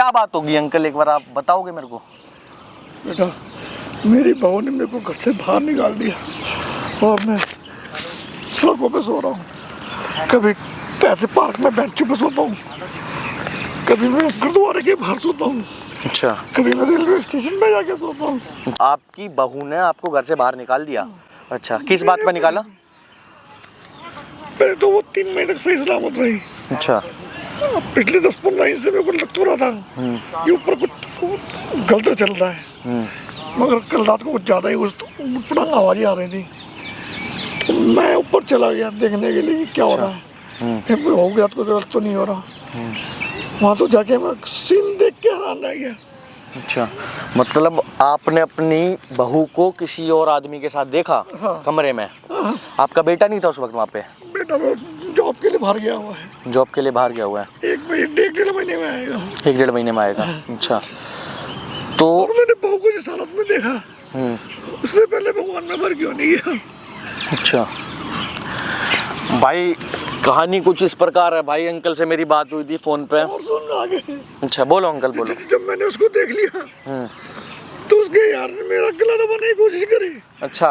क्या बात होगी अंकल, एक बार आप बताओगे मेरे को? बेटा, मेरी बहू ने मेरे को घर से बाहर निकाल दिया और मैं सड़कों पे सो रहा हूँ। कभी पैसे पार्क में बेंचों पे सोता हूँ, कभी मैं गुरुद्वारे के बाहर सोता हूँ, अच्छा, कभी मैं रेलवे स्टेशन पे जाके सोता हूँ। आपकी बहू ने आपको घर से बाहर निकाल दिया? अच्छा, किस बात पर निकाला? पहले तो वो 3 महीने तक सही सलामत रही। अच्छा, पिछले 10-15 दिन से मेरे को लग तो रहा था कि ऊपर कुछ गलत चल रहा है, मगर कल रात को कुछ ज़्यादा ही उठपटांग आवाज़ें आ रही थी, तो मैं ऊपर चला गया देखने के लिए कि क्या हो रहा है। हो गया तो गलत तो नहीं हो रहा। वहाँ तो जाके मैं सीन देख के हैरान रह गया। अच्छा, मतलब आपने अपनी बहू को किसी और आदमी के साथ देखा? हाँ। कमरे में? हाँ। आपका बेटा नहीं था उस वक्त वहाँ पे? बेटा वो जॉब के लिए बाहर गया हुआ है। जॉब के लिए बाहर गया हुआ है? 1-1.5 महीने में आएगा। 1-1.5 महीने में आएगा। अच्छा, तो और मैंने बहू को जिस हालत में देखा, उससे पहले भगवान में भर क्यों नहीं गया। अच्छा भाई, कहानी कुछ इस प्रकार है भाई। अंकल से मेरी बात हुई थी फोन पे। और सुन आगे। अच्छा, बोलो अंकल, बोलो। जब मैंने उसको देख लिया तो उसके यार ने मेरा गला दबाने की कोशिश करी। अच्छा,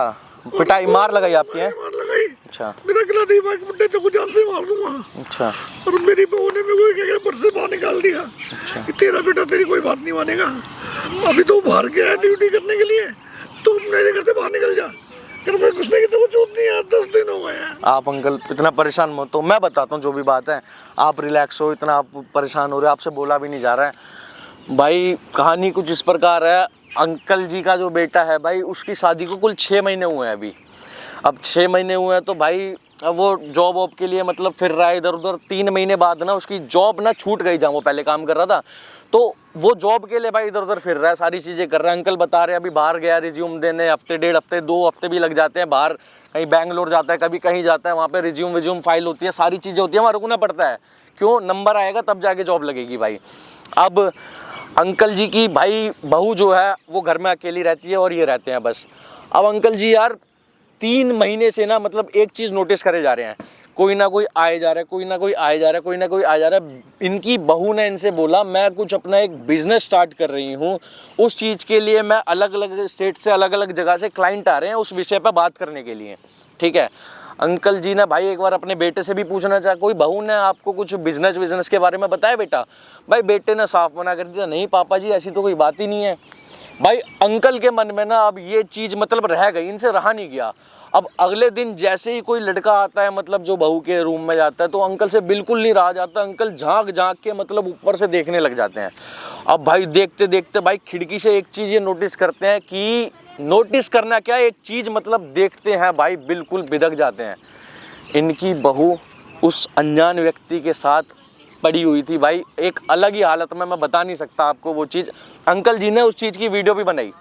पिटाई मार लगाई आपकी? है मार लगाई। अच्छा, मेरा गला नहीं, मैं बुड्ढे तो जान से मार दूंगा। अच्छा, और मेरी बहू ने मेरे को एक घर से बाहर निकाल दिया। अच्छा, कि तेरा बेटा तेरी कोई बात नहीं मानेगा, अभी तो बाहर गया है ड्यूटी करने के लिए, तो मेरे घर से बाहर निकल जा। मैं कुछ नहीं, तो कुछ नहीं है, 10 दिन हो गए हैं। आप अंकल इतना परेशान मत हो, मैं बताता हूँ जो भी बात है। आप रिलैक्स हो, इतना आप परेशान हो रहे हो, आपसे बोला भी नहीं जा रहा है भाई। कहानी कुछ इस प्रकार है। अंकल जी का जो बेटा है भाई, उसकी शादी को कुल 6 महीने हुए हैं अभी। अब 6 महीने हुए हैं तो भाई अब वो जॉब वॉब के लिए मतलब फिर रहा है इधर उधर। 3 महीने बाद ना उसकी जॉब ना छूट गई, जहाँ वो पहले काम कर रहा था, तो वो जॉब के लिए भाई इधर उधर फिर रहा है, सारी चीज़ें कर रहा है। अंकल बता रहे हैं अभी बाहर गया रिज्यूम देने, हफ्ते 1.5 हफ्ते 2 हफ्ते भी लग जाते हैं बाहर। कहीं बैंगलोर जाता है, कभी कहीं जाता है, वहाँ पे रिज्यूम फाइल होती है, सारी चीज़ें होती है, वहाँ रुकना पड़ता है। क्यों? नंबर आएगा तब जाके जॉब लगेगी भाई। अब अंकल जी की भाई बहू जो है वो घर में अकेली रहती है और ये रहते हैं बस। अब अंकल जी यार 3 महीने से ना मतलब एक चीज़ नोटिस करे जा रहे हैं, कोई ना कोई आए जा रहा है, कोई ना कोई आए जा रहा है, कोई ना कोई आए जा रहा है। इनकी बहू ने इनसे बोला मैं कुछ अपना एक बिजनेस स्टार्ट कर रही हूँ, उस चीज़ के लिए मैं अलग अलग स्टेट से अलग अलग जगह से क्लाइंट आ रहे हैं उस विषय पर बात करने के लिए। ठीक है, अंकल जी ने भाई एक बार अपने बेटे से भी पूछना चाहा, कोई बहू ने आपको कुछ बिजनेस के बारे में बताया बेटा? भाई बेटे ने साफ मना कर दिया, नहीं पापा जी ऐसी तो कोई बात ही नहीं है। भाई अंकल के मन में ना अब ये चीज़ मतलब रह गई, इनसे रहा नहीं गया। अब अगले दिन जैसे ही कोई लड़का आता है मतलब जो बहू के रूम में जाता है, तो अंकल से बिल्कुल नहीं रहा जाता। अंकल झांक झांक के मतलब ऊपर से देखने लग जाते हैं। अब भाई देखते देखते भाई खिड़की से एक चीज़ ये नोटिस करते हैं कि नोटिस करना क्या, एक चीज़ मतलब देखते हैं भाई, बिल्कुल बिदक जाते हैं। इनकी बहू उस अनजान व्यक्ति के साथ पड़ी हुई थी भाई, एक अलग ही हालत में, मैं बता नहीं सकता आपको वो चीज़। अंकल जी ने उस चीज़ की वीडियो भी बनाई।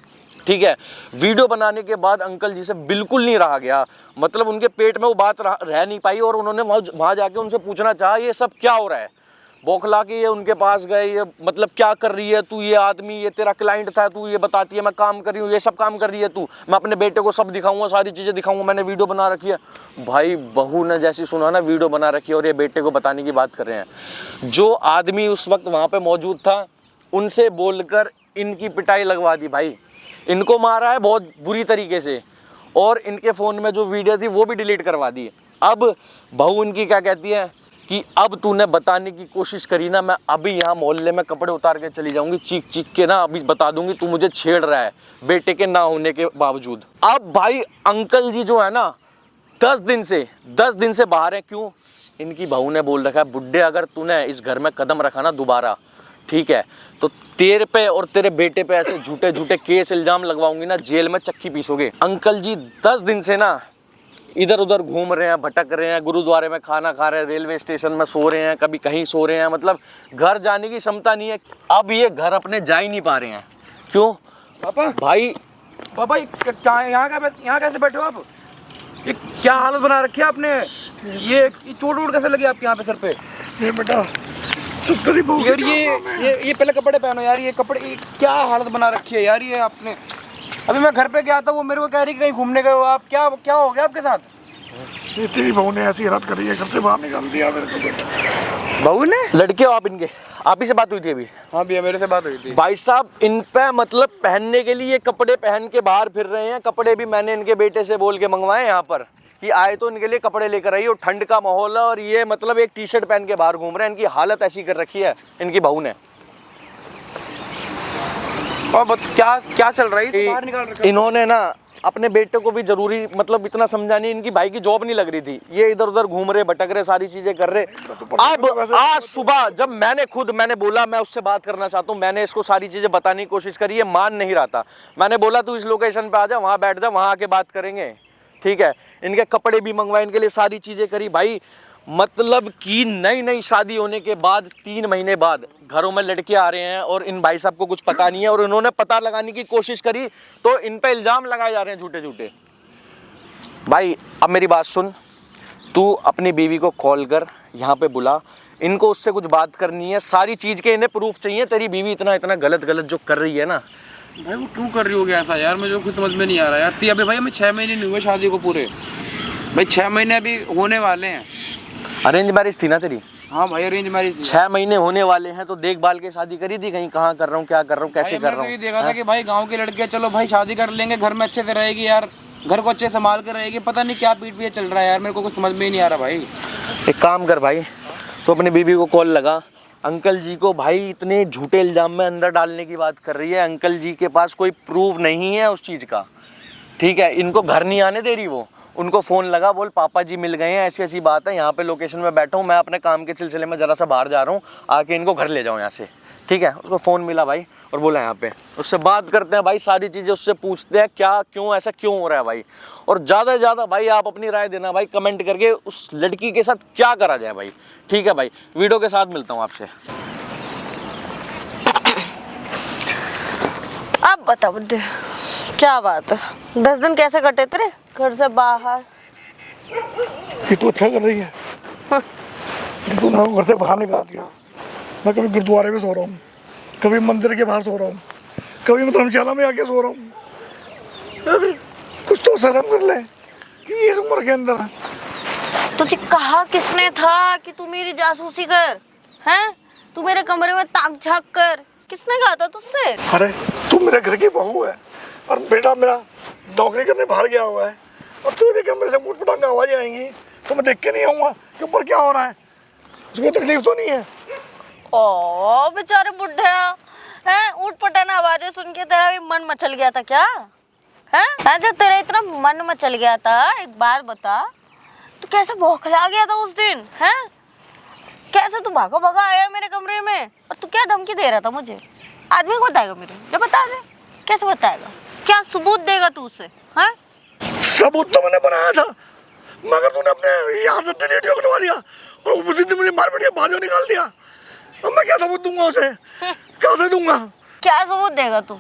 ठीक है, वीडियो बनाने के बाद अंकल जी से बिल्कुल नहीं रहा गया, मतलब उनके पेट में वो बात रह नहीं पाई और उन्होंने वहाँ जाके उनसे पूछना चाहा ये सब क्या हो रहा है। बौखला के ये उनके पास गए, ये मतलब क्या कर रही है तू, ये आदमी ये तेरा क्लाइंट था, तू ये बताती है मैं काम कर रही हूँ, ये सब काम कर रही है तू, मैं अपने बेटे को सब दिखाऊंगा, सारी चीज़ें दिखाऊंगा, मैंने वीडियो बना रखी है। भाई बहू ने जैसी सुना ना वीडियो बना रखी है और ये बेटे को बताने की बात कर रहे हैं, जो आदमी उस वक्त वहाँ पर मौजूद था उनसे बोलकर इनकी पिटाई लगवा दी भाई। इनको मारा है बहुत बुरी तरीके से और इनके फ़ोन में जो वीडियो थी वो भी डिलीट करवा दी। अब बहू इनकी क्या कहती है कि अब तूने बताने की कोशिश करी ना, मैं अभी यहाँ मोहल्ले में कपड़े उतार के चली जाऊंगी, चीख चीख के ना अभी बता दूंगी तू मुझे छेड़ रहा है बेटे के ना होने के बावजूद। अब भाई अंकल जी जो है ना 10 दिन से बाहर है। क्यों? इनकी बहू ने बोल रखा है बुड्ढे अगर तूने इस घर में कदम रखा ना दोबारा, ठीक है, तो तेरे पे और तेरे बेटे पे ऐसे झूठे झूठे केस इल्जाम लगवाऊंगी ना, जेल में चक्की पीसोगे। अंकल जी 10 दिन से ना इधर उधर घूम रहे हैं, भटक रहे हैं, गुरुद्वारे में खाना खा रहे हैं, रेलवे स्टेशन में सो रहे हैं, कभी कहीं सो रहे हैं, मतलब घर जाने की क्षमता नहीं है। अब ये घर अपने जा ही नहीं पा रहे हैं। क्यों पापा? भाई पापा क्या यहाँ कैसे बैठे हो आप? ये क्या हालत बना रखी है आपने? ये चोट वोट कैसे लगी आपके यहाँ पे सर पे? ये बेटा सुतरी बहू यार ये पहले कपड़े पहनो यार, ये कपड़े ये क्या हालत बना रखी है यार ये आपने। अभी मैं घर पे गया था, वो मेरे को कह रही कहीं घूमने गए हो आप, क्या हो गया आपके साथ? ये तेरी बहू ने ऐसी हालत करी है, घर से बाहर निकाल दिया मेरे को। बहू ने? लड़के हो आप इनके? आप ही से बात हुई थी अभी? हाँ भैया मेरे से बात हुई थी। भाई साहब इन पे मतलब पहनने के लिए कपड़े पहन के बाहर फिर रहे हैं। कपड़े भी मैंने इनके बेटे से बोल के मंगवाए यहाँ पर कि आए तो इनके लिए कपड़े लेकर आई, और ठंड का माहौल है और ये मतलब एक टी शर्ट पहन के बाहर घूम रहे हैं। इनकी हालत ऐसी कर रखी है इनकी बहू ने। और क्या क्या चल रहा है? बाहर निकाल रखा है। इन्होंने ना अपने बेटे को भी जरूरी मतलब इतना समझा नहीं। इनकी भाई की जॉब नहीं लग रही थी, ये इधर उधर घूम रहे, भटक रहे, सारी चीजें कर रहे। अब आज सुबह जब मैंने बोला मैं उससे बात करना चाहता हूँ, मैंने इसको सारी चीजें बताने की कोशिश करी, ये मान नहीं रहा था। मैंने बोला तू इस लोकेशन पे आ जा, वहाँ बैठ जा, वहाँ आके बात करेंगे, ठीक है। इनके कपड़े भी मंगवाए, इनके लिए सारी चीजें करी। भाई मतलब कि नई शादी होने के बाद 3 महीने बाद घरों में लड़के आ रहे हैं और इन भाई साहब को कुछ पता नहीं है, और इन्होंने पता लगाने की कोशिश करी तो इन पे इल्जाम लगाए जा रहे हैं झूठे झूठे। भाई अब मेरी बात सुन, तू अपनी बीवी को कॉल कर, यहाँ पे बुला, इनको उससे कुछ बात करनी है, सारी चीज़ के इन्हें प्रूफ चाहिए। तेरी बीवी इतना गलत जो कर रही है ना। भाई वो क्यों कर रही होगी ऐसा यार, मुझे कुछ समझ में नहीं आ रहा यार। अभी भाई हमें 6 महीने नहीं हुए शादी को पूरे, भाई 6 महीने अभी होने वाले हैं। अरेंज मैरिज थी ना तेरी? हाँ भाई अरेंज मैरिज 6 महीने होने वाले हैं, तो देखभाल के शादी करी थी कहीं? कहाँ कर रहा हूँ, क्या कर रहा हूँ, कैसे कर रहा हूँ? देखा था कि भाई गांव के लड़के चलो भाई शादी कर लेंगे, घर में अच्छे से रहेगी यार, घर को अच्छे संभाल कर रहेगी। पता नहीं क्या पीठ पीछे चल रहा है यार, मेरे को कुछ समझ में ही नहीं आ रहा भाई। एक काम कर भाई, तो अपनी बीवी को कॉल लगा। अंकल जी को भाई इतने झूठे इल्जाम में अंदर डालने की बात कर रही है। अंकल जी के पास कोई प्रूफ नहीं है उस चीज़ का, ठीक है। इनको घर नहीं आने दे रही वो। उनको फ़ोन लगा, बोल पापा जी मिल गए हैं, ऐसी ऐसी बात है, यहाँ पे लोकेशन में बैठा हूँ, मैं अपने काम के सिलसिले में ज़रा सा बाहर जा रहा हूँ, आके इनको घर ले जाओ यहाँ से, ठीक है। उसको फ़ोन मिला भाई और बोला यहाँ पे, उससे बात करते हैं भाई, सारी चीज़ें उससे पूछते हैं क्या क्यों ऐसा क्यों हो रहा है भाई। और ज़्यादा से ज़्यादा भाई आप अपनी राय देना भाई कमेंट करके, उस लड़की के साथ क्या करा जाए भाई, ठीक है भाई। वीडियो के साथ मिलता हूँ आपसे। अब बता बुड्ढे, क्या बात है? 10 दिन कैसे कटे तेरे घर से बाहर? ये तो अच्छा कर रही है, तू मेरे को घर से बाहर निकाल दिया। मैं कभी गुरुद्वारे में सो रहा हूँ, कभी मंदिर के बाहर सो रहा हूँ, कभी मैं धर्मशाला में आके सो रहा हूँ। कुछ तो शर्म कर ले कि इस उम्र के अंदर। तुझे कहा किसने था कि तू मेरी जासूसी कर? हैं? तू मेरे कमरे में ताक झांक कर, किसने कहा था तुझसे? अरे तू मेरे घर की बहू है और बेटा मेरा नौकरी करने बाहर गया हुआ है, और तू भी मेरे से मुठ पटांग आवाजें आएंगी तो मैं देख के नहीं आऊँगा कि ऊपर क्या हो रहा है। उसको तकलीफ तो नहीं है? ओ बेचारे बुढ़े हैं, ऊट पटाना आवाजें सुन के तेरा भी मन मचल गया था क्या? हैं? जब तेरा इतना मन मचल गया था, एक बात बता, तू कैसे बौखला गया था उस दिन? हैं? कैसे तू भागा भागा आया मेरे कमरे में, और तू क्या धमकी दे रहा था मुझे? आदमी को बताएगा मेरे? जब बता दे, कैसे बताएगा? क्या सबूत देगा तू उसे? हैं? सबूत तो मैंने बनाया था, मगर तूने अपने यहाँ से वीडियो कटवा दिया और उसी दिन मुझे मार पीट के बाहर निकाल दिया। अब मैं क्या सबूत दूंगा उसे? कैसे दूंगा? क्या सबूत देगा तू?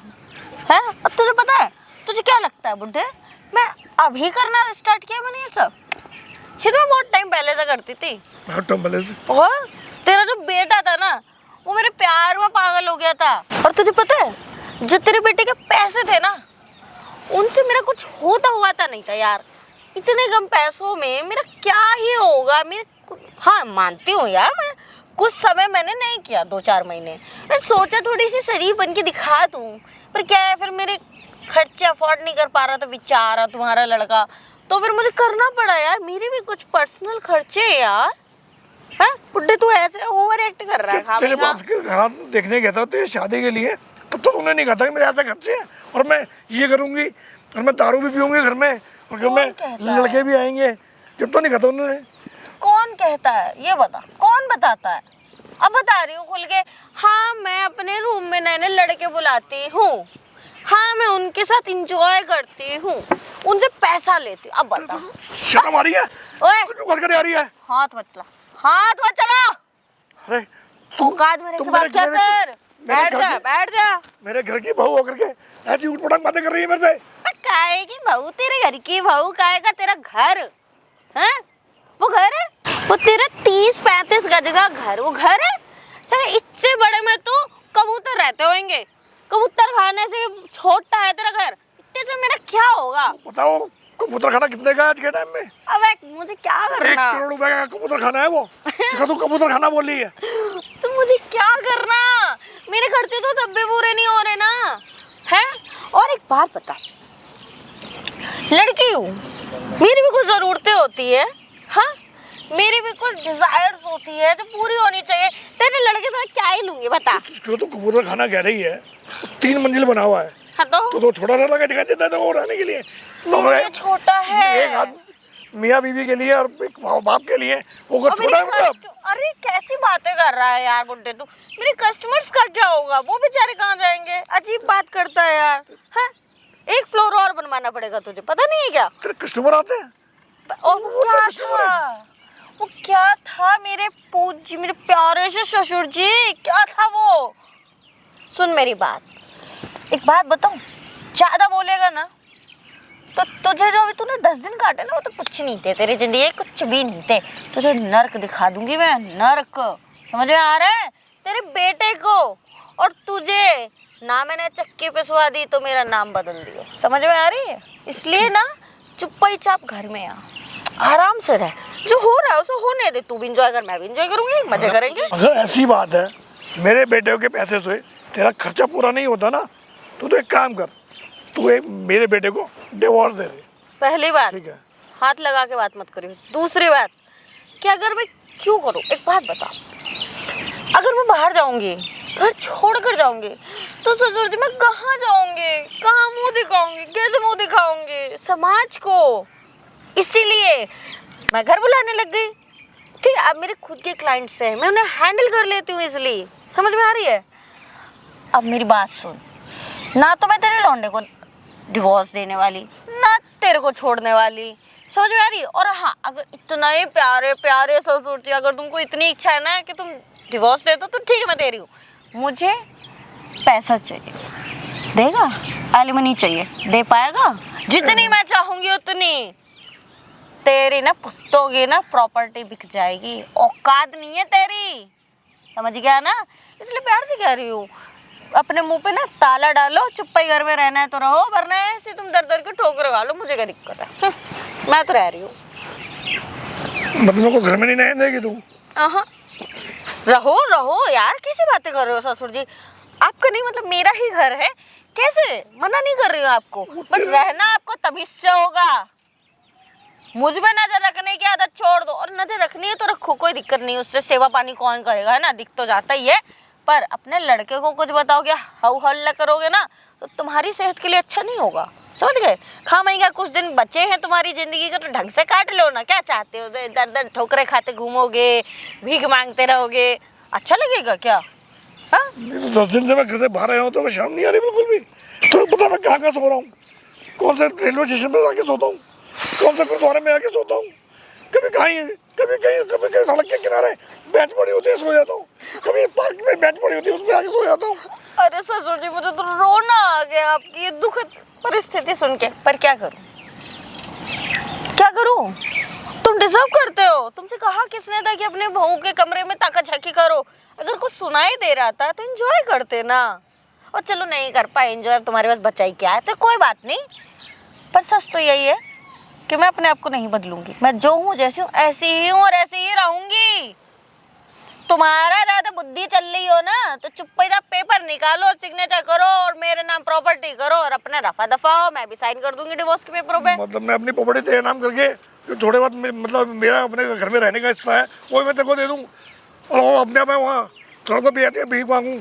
हैं? अब तुझे पता है, तुझे क्या लगता है बुड्ढे, मैं अभी करना स्टार्ट किया मैंने ये सब? ये तो मैं बहुत टाइम पहले से करती थी। और तेरा जो बेटा था ना, वो मेरे प्यार में पागल हो गया था। और तुझे पता है, जो तेरे बेटे के पैसे थे ना, उनसे मेरा कुछ होता हुआ था नहीं था यार। इतने कम पैसों में मेरा क्या ही होगा? हाँ मानती हूँ यार, मैं कुछ समय मैंने नहीं किया, 2-4 महीने मैं सोचा थोड़ी सी शरीफ बन के दिखा दूँ, पर क्या है, फिर मेरे खर्चे अफोर्ड नहीं कर पा रहा था बेचारा तुम्हारा लड़का, तो फिर मुझे करना पड़ा यार। मेरे भी कुछ पर्सनल खर्चे हैं यार। हैं बुड्ढे, तू ऐसे ओवर एक्ट कर रहा है। तेरे बाप के घर देखने गया था तो शादी के लिए, तब तो तूने नहीं कहा था कि मेरे ऐसे खर्चे हैं और मैं ये करूँगी और मैं दारू भी पीऊँगी घर में और घर में लड़के भी आएंगे, जब तो नहीं कहा था उन्होंने। कौन कहता है ये बता, कौन बताता है? अब बता रही हूँ खुल के, हाँ मैं अपने रूम में नए नए लड़के बुलाती हूँ, हाँ मैं उनके साथ इंजॉय करती हूँ, उनसे पैसा लेती हूँ। अब बता, शर्म आ रही है? ओए आ रही है? हाथ मत चला, हाथ मत चला। अरे तू काज मेरे के बाद क्या कर, बैठ जा। मेरे घर की बहू होकर के ऐसी उठपटांग बातें कर रही है मेरे से। काहे की बहू? तेरे घर की बहू काहे का तेरा घर? हैं? वो घर है? वो तेरा 30-35 गज का घर, वो घर है? सर इससे बड़े में तो कबूतर रहते होंगे, कबूतर खाने से छोटा है तेरा घर। इतने से मेरा क्या होगा? बताओ कबूतर खाना कितने का है आज के टाइम में? अब मुझे क्या 1 करना? करोड़ रुपए का कबूतर खाना है वो। देखो, तू कबूतर खाना बोल रही है। तो मुझे क्या करना? मेरे खर्चे तो तब भी पूरे नहीं हो रहे ना, हैं? और एक बात बता, लड़की हूँ, मेरी भी कुछ ज़रूरतें होती है, हाँ? मेरी भी कुछ डिजायर्स होती है जो पूरी होनी चाहिए। तेरे लड़के से मैं क्या ही लूंगी बता? क्यों तो कबूतर खाना कह रही है, 3 मंजिल बना हुआ है। हाँ तो छोटा सा लगा दिखाई देता है वो रहने के लिए। ये छोटा है। एक मियाँ बीवी के लिए और एक बाप के लिए वो और छोटा है मतलब। अरे कैसी बातें कर रहा है यार बुड्ढे तू? मेरे कस्टमर्स का क्या होगा? वो बेचारे कहाँ जाएंगे? अजीब बात करता है यार, हैं? एक फ्लोर और बनवाना पड़ेगा तुझे, पता नहीं है क्या? तेरे कस्टमर आते हैं? और वो क्या था? वो क्या था मेरे पूज्य, मेरे प्यारे से ससुर जी? क्या था वो? सुन मेरी बात, एक बात बताऊं, ज्यादा बोलेगा ना तो तुझे जो अभी तूने 10 दिन काटे ना वो तो कुछ नहीं थे तेरी जिंदगी, कुछ भी नहीं थे। तुझे नर्क दिखा दूंगी मैं, नर्क। समझ में आ रहा है? तेरे बेटे को और तुझे ना मैंने चक्की पे सुहा दी तो मेरा नाम बदल दिया। समझ में आ रही है? इसलिए ना चुप्पा ही चाप घर में आ, आराम से रह, जो हो रहा है उसे होने दे। तू भी इंजॉय कर, मैं भी इंजॉय करूंगी, मजे करेंगे। अगर ऐसी बात है, मेरे बेटे के पैसे से तेरा खर्चा पूरा नहीं होता ना, तो एक काम कर, तू मेरे बेटे को डिवोर्स दे दे। पहली बात, ठीक है? हाथ लगा के बात मत करियो। दूसरी बात, कि अगर मैं क्यों करूं, एक बात बता, अगर मैं बाहर जाऊंगी, घर छोड़ कर जाऊंगी, तो ससुर जी मैं कहाँ जाऊंगी, कहाँ मुंह दिखाऊंगी, कैसे मुंह दिखाऊंगी समाज को? इसीलिए मैं घर बुलाने लग गई। ठीक है, अब मेरे खुद के क्लाइंट्स हैं, मैं उन्हें हैंडल कर लेती हूँ, इसलिए। समझ में आ रही है? अब मेरी बात सुन, ना तो मैं तेरे लौंडे को डिवोर्स देने वाली, ना तेरे को छोड़ने वाली। समझ में आ रही है? और हाँ, अगर इतना ही प्यारे प्यारे ससुर जी, अगर तुमको इतनी इच्छा है ना कि तुम डिवोर्स दे दो तो ठीक है, मैं दे रही हूँ। मुझे पैसा चाहिए, देगा? एलिमनी चाहिए, दे पाएगा? जितनी मैं चाहूंगी उतनी। तेरी ना पुस्तों की ना प्रॉपर्टी बिक जाएगी, औकात नहीं है तेरी। समझ गया ना? इसलिए प्यार से कह रही हूँ, अपने मुंह पे ना ताला डालो, चुप्पा ही घर में रहना है तो रहो, वरना ऐसे तुम दर दर के ठोकर खा लो, मुझे क्या दिक्कत है? मैं तो रह रही हूँ। मतलब को घर में नहीं रहने देगी तू? रहो रहो यार, कैसी बातें कर रहे हो ससुर जी? आपका नहीं मतलब मेरा ही घर है, कैसे? मना नहीं कर रही हूँ आपको, बट रहना आपको तमीज से होगा। मुझ में नजर रखने की आदत छोड़ दो, और नजर रखनी है तो रखो, कोई दिक्कत नहीं, उससे सेवा पानी कौन करेगा, है ना? दिख तो जाता ही है। पर अपने लड़के को कुछ बताओगे, हाउ हल्ला करोगे ना, तो तुम्हारी सेहत के लिए अच्छा नहीं होगा। समझ गए? खामैया कुछ दिन बचे हैं तुम्हारी जिंदगी का, तो ढंग से काट लो ना। क्या चाहते हो? दर दर ठोकरे खाते घूमोगे, भीख मांगते रहोगे, अच्छा लगेगा क्या? हाँ? नहीं तो 10 दिन से मैं घर से बाहर आया हूँ तो शाम नहीं आ रही बिल्कुल भी। तो पता मैं कहाँ सो रहा हूँ, कौन से रेलवे स्टेशन पर आके सोता हूँ, कौन से गुरुद्वारे में आके सोता हूँ, कभी कहीं सड़क के किनारे बेंच पड़ी होती है, सो जाता हूँ, कभी पार्क में बेंच पड़ी होती है उसमें आके सो जाता हूँ। अरे ससुर जी, मुझे तो रोना आ गया आपकी ये दुखद परिस्थिति सुन के। पर क्या करूं, क्या करूं? तुम डिजर्व करते हो। तुमसे कहा किसने था कि अपने बहू के कमरे में ताका झाकी करो? अगर कुछ सुनाई दे रहा था तो एंजॉय करते ना। और चलो नहीं कर पाए एंजॉय, तुम्हारे पास बचा ही क्या है, तो कोई बात नहीं। पर सच तो यही है कि मैं अपने आप को नहीं बदलूंगी। मैं जो हूँ, जैसी हूँ, ऐसी ही हूँ और ऐसी ही रहूंगी। तुम्हारा ज्यादा बुद्धि चल रही हो ना, तो चुपचाप पेपर निकालो, सिग्नेचर करो और मेरे नाम प्रॉपर्टी करो और अपना रफा दफा हो। मैं भी साइन कर दूंगी डिवोर्स के पेपरों पे। मतलब मैं अपनी प्रॉपर्टी तेरे नाम करके जो थोड़े बहुत मतलब मेरा अपने घर में रहने का हिस्सा है वो मैं तेरे को दे दूँ, और वो अपने आप वहाँ थोड़ा बहुत भी भीख मांगूँ,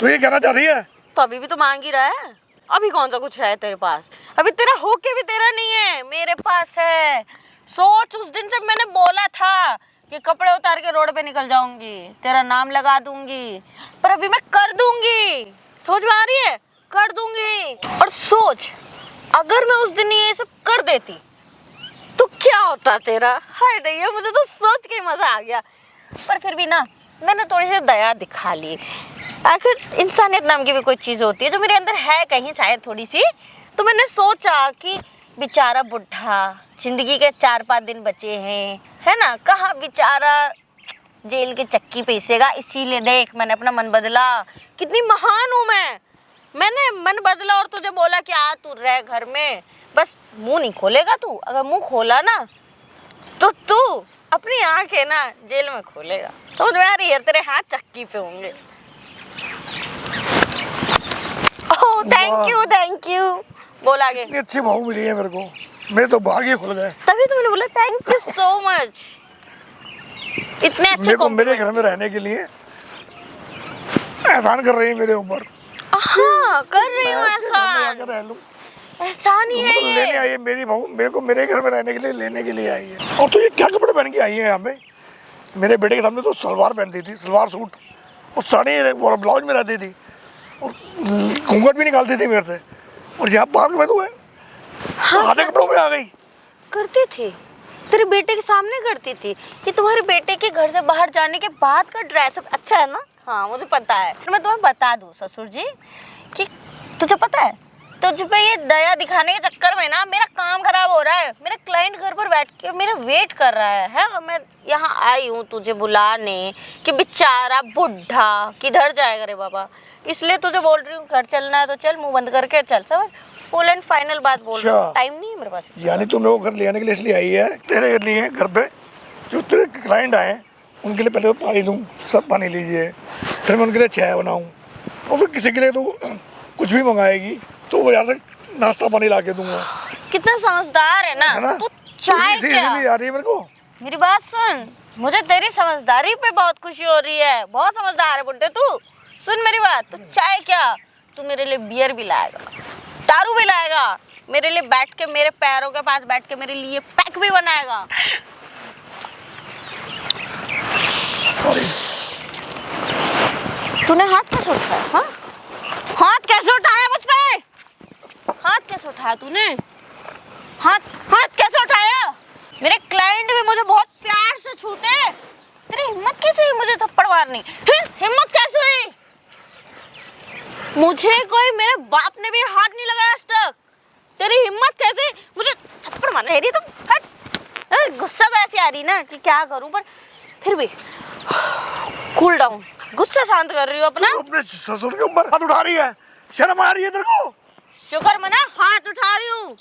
तो ये कहना चाह रही है? तो अभी भी तो मांग ही रहा है। अभी कौन सा कुछ है तेरे पास? अभी तेरा होके भी तेरा नहीं है, मेरे पास है। सोच, उस दिन से मैंने बोला था कि कपड़े उतार के रोड पे निकल जाऊंगी, तेरा नाम लगा दूंगी, पर अभी मैं कर दूंगी। समझ में आ रही है? कर दूंगी। और सोच, अगर मैं उस दिन ये सब कर देती तो क्या होता तेरा? हाय दैया, मुझे तो सोच के ही मजा आ गया। पर फिर भी ना, मैंने थोड़ी सी दया दिखा ली। आखिर इंसानियत नाम की भी कोई चीज़ होती है जो मेरे अंदर है कहीं शायद थोड़ी सी। तो मैंने सोचा कि बेचारा बुढ़ा, जिंदगी के 4-5 दिन बचे हैं, है ना? कहाँ बेचारा जेल के चक्की पेसेगा, इसीलिए देख मैंने अपना मन बदला। कितनी महान हूँ मैंने मन बदला और तुझे बोला कि आ तू रह घर में, बस मुंह नहीं खोलेगा तू। अगर मुंह खोला ना तो तू अपनी आंखें ना जेल में खोलेगा। समझ में आ रही है? तेरे हाथ चक्की पे होंगे। Oh thank you. बोल आगे। इतनी अच्छी बहू मिली है मेरे को, मेरे तो भाग ही खुल गए। तभी तो मैंने बोला थैंक यू सो मच। इतने अच्छे मेरे को मेरे घर में रहने के लिए एहसान कर रही है मेरे ऊपर। हाँ कर रही हूँ एहसान। रह लूं। एहसान ही है तो लेने ये। आई है मेरी बहू, मेरे को मेरे घर में रहने के लिए लेने के लिए आई है। और तो ये क्या कपड़े पहन के आई है यहाँ पे? मेरे बेटे के सामने तो सलवार पहनती थी, सलवार सूट और साड़ी और ब्लाउज में रहती थी और घूंघट भी निकालती थी मेरे से। और यहाँ पार्क में तो है आधे कपड़ों में आ गई। करती थी, तेरे बेटे के सामने करती थी। कि तुम्हारे बेटे के घर से बाहर जाने के बाद का ड्रेसअप अच्छा है ना? हाँ मुझे पता है। मैं तुम्हें बता दूँ ससुर जी कि तुझे पता है, तुझ पे ये दया दिखाने के चक्कर में ना मेरा काम खराब हो रहा है। मेरा क्लाइंट घर पर बैठ के मेरा वेट कर रहा है? मैं यहाँ आई हूँ तुझे बुलाने कि बेचारा बुढ़ा किधर जाएगा रे बाबा। इसलिए तुझे बोल रही हूँ घर चलना है तो चल, मुंह बंद करके चल। समझ? फुल एंड फाइनल बात बोल रही हूँ, टाइम नहीं है मेरे पास। यानी तुम लोग घर ले आने के लिए इसलिए आई है? तेरे लिए घर पे जो तेरे क्लाइंट आए उनके लिए पहले तो पानी लूँ, सब पानी लीजिए, फिर मैं उनके लिए चाय बनाऊँ और फिर किसी के लिए तो कुछ भी मंगाएगी तो वो यहाँ से नाश्ता पानी ला के दूंगा। कितना समझदार है ना तू। चाय क्या आ रही है मेरे को। मेरी बात सुन, मुझे तेरी समझदारी पे बहुत खुशी हो रही है। बहुत समझदार है बुड्ढे तू। सुन मेरी बात, तो चाय क्या, तू मेरे लिए बियर भी लाएगा, दारू भी लाएगा, मेरे लिए बैठ के मेरे पैरों के पास बैठ के मेरे लिए पैक भी बनाएगा। तूने हाथ कैसे उठाया? हाँ हाथ कैसे उठाया मुझ पे? हाथ कैसे उठाया तूने? हाथ कैसे उठाया? मेरे क्लाइंट भी मुझे बहुत प्यार से छूते। तेरी हिम्मत कैसे हुई मुझे थप्पड़ मारनी? हिम्मत कैसे हुई? मुझे कोई मेरे बाप ने भी हाथ नहीं लगाया आज तक। तेरी हिम्मत कैसे मुझे थप्पड़ मारना? हेरी तुम गुस्सा तो ऐसी आ रही ना कि क्या करूं, पर फिर भी कूल डाउन। गुस्सा शांत कर रही हो अपना। अपने ससुर के ऊपर हाथ उठा रही है, शर्म आ रही है तेरे को? शुक्र मना हाथ उठा रही हूँ,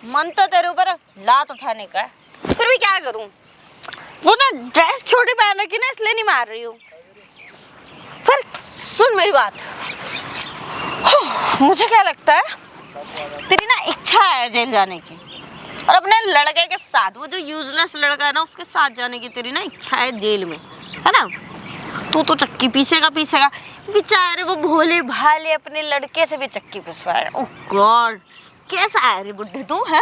मन तो तेरे ऊपर लात उठाने का है। फिर भी क्या करूं, वो ना ड्रेस छोटी पहन रखी ना इसलिए नहीं मार रही हूँ। फिर सुन मेरी बात, मुझे क्या लगता है तेरी ना इच्छा है जेल जाने की और अपने लड़के के साथ, वो जो यूजलेस लड़का है ना उसके साथ जाने की तेरी ना इच्छा है जेल में, है ना? तू तो चक्की पीसेगा। बेचारे वो भोले भाले अपने लड़के से भी चक्की पिसवाए। ओह गॉड, कैसा है रे बुड्ढे तू? है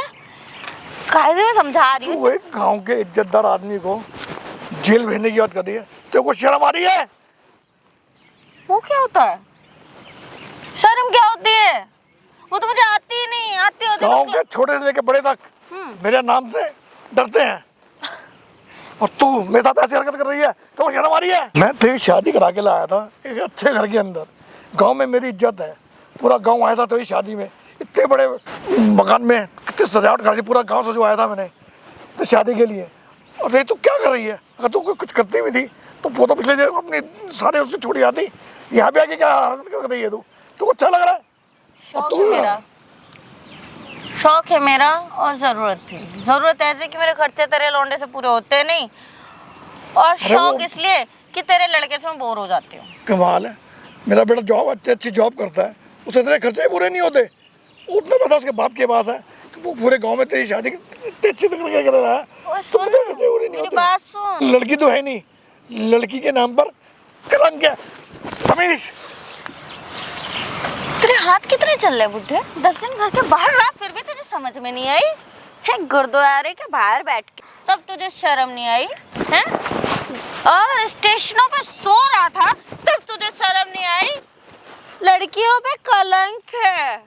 कायदे में समझा रही हूँ। वो एक गांव के इज्जतदार आदमी को जेल भेजने की बात कर रही है, तेरे को शर्म आ रही है? वो क्या होता है? शर्म क्या होती है? वो तो मुझे आती ही नहीं। आती होती गांव के छोटे से लेकर बड़े तक मेरे नाम से डरते हैं और तू मेरे साथ ऐसी हरकत कर रही है तो शर्म आ रही है? मैं तेरी शादी करा के लाया था एक अच्छे घर के अंदर, गांव में मेरी इज्जत है, पूरा गांव आया था तेरी शादी में, इतने बड़े मकान में कितनी सजावट करी थी, पूरा गांव सजवाया था मैंने तो शादी के लिए। और ये तू क्या कर रही है? अगर तू कुछ करती भी थी तो वो तो पिछले दिन अपनी सारे उससे छोड़ी आती, यहाँ पे आके क्या हरकत कर रही है तू? तुमको अच्छा लग रहा है? शौक है मेरा और जरूरत थी। जरूरत ऐसे कि मेरे खर्चे तेरे लौंडे से पूरे होते नहीं, और शौक इसलिए कि तेरे लड़के से मैं बोर हो जाती हूँ। कमाल है, मेरा बेटा जॉब अच्छी जॉब करता है, उसे तेरे खर्चे पूरे नहीं होते। उतना पता उसके बाप के पास है कि वो पूरे गांव में तेरी शादी अच्छी तरह कर रहा है, सुन मेरी बात सुन। लड़की तो है नहीं, लड़की के नाम पर कलंक है। रमेश तेरे हाथ कितने चल रहे बुड्ढे? 10 दिन घर के बाहर रहा फिर भी तुझे समझ में नहीं आई है? गुरुद्वारे के बाहर बैठ के तब तुझे शर्म नहीं आई है? और स्टेशनों पे सो रहा था तब तुझे शर्म नहीं आई? लड़कियों पे कलंक है?